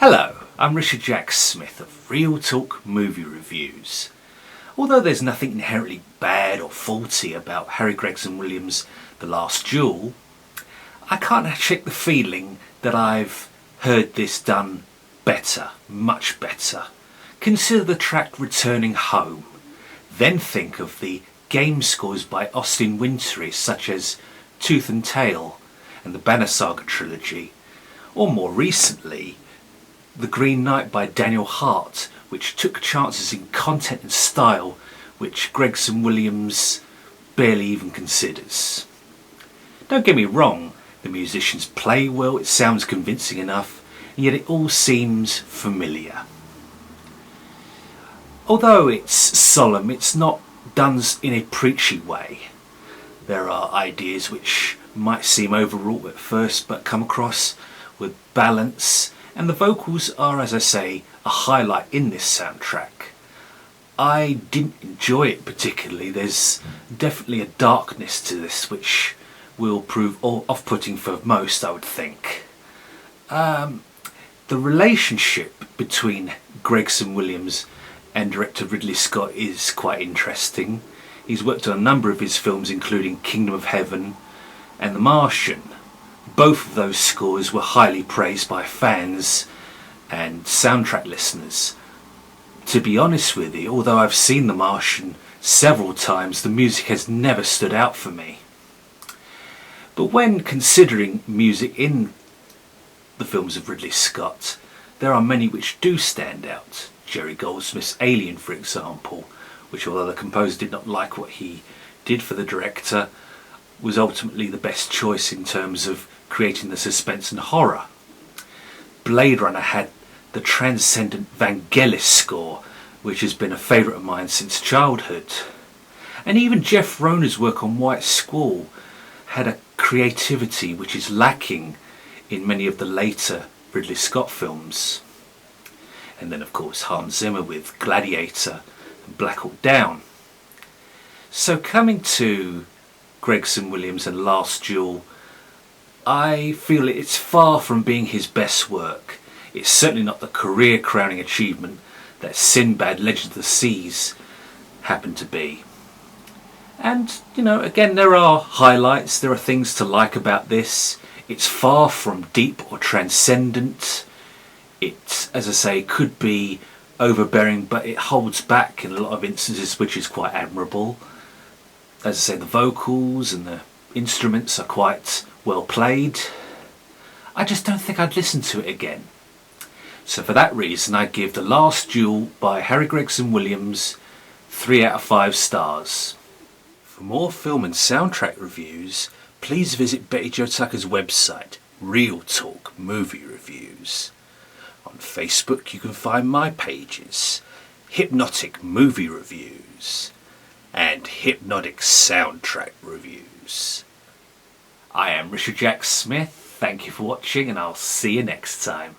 Hello, I'm Richard Jack Smith of Real Talk Movie Reviews. Although there's nothing inherently bad or faulty about Harry Gregson-Williams' The Last Duel, I can't shake the feeling that I've heard this done better, much better. Consider the track Returning Home. Then think of the game scores by Austin Wintory, such as Tooth and Tail and the Banner Saga trilogy, or more recently, The Green Knight by Daniel Hart, which took chances in content and style which Gregson-Williams barely even considers. Don't get me wrong, the musicians play well, it sounds convincing enough, and yet it all seems familiar. Although it's solemn, it's not done in a preachy way. There are ideas which might seem overwrought at first but come across with balance, and the vocals are, as I say, a highlight in this soundtrack. I didn't enjoy it particularly. There's definitely a darkness to this which will prove off-putting for most, I would think. The relationship between Gregson-Williams and director Ridley Scott is quite interesting. He's worked on a number of his films, including Kingdom of Heaven and The Martian. Both of those scores were highly praised by fans and soundtrack listeners. To be honest with you, although I've seen The Martian several times, the music has never stood out for me. But when considering music in the films of Ridley Scott, there are many which do stand out. Jerry Goldsmith's Alien, for example, which, although the composer did not like what he did for the director, was ultimately the best choice in terms of creating the suspense and horror. Blade Runner had the transcendent Vangelis score, which has been a favourite of mine since childhood. And even Jeff Roner's work on White Squall had a creativity which is lacking in many of the later Ridley Scott films. And then of course Hans Zimmer with Gladiator and Black Hawk Down. So coming to Gregson-Williams and Last Duel, I feel it's far from being his best work. It's certainly not the career-crowning achievement that Sinbad Legend of the Seas happened to be. And, again, there are highlights, there are things to like about this. It's far from deep or transcendent. It, as I say, could be overbearing, but it holds back in a lot of instances, which is quite admirable. As I say, the vocals and the instruments are quite well played. I just don't think I'd listen to it again. So for that reason, I give The Last Duel by Harry Gregson-Williams 3 out of 5 stars. For more film and soundtrack reviews, please visit Betty Jo Tucker's website, Real Talk Movie Reviews. On Facebook you can find my pages, Hip-Notic Movie Reviews and Hip-Notic Soundtrack Reviews. I am Richard Jack Smith, thank you for watching and I'll see you next time.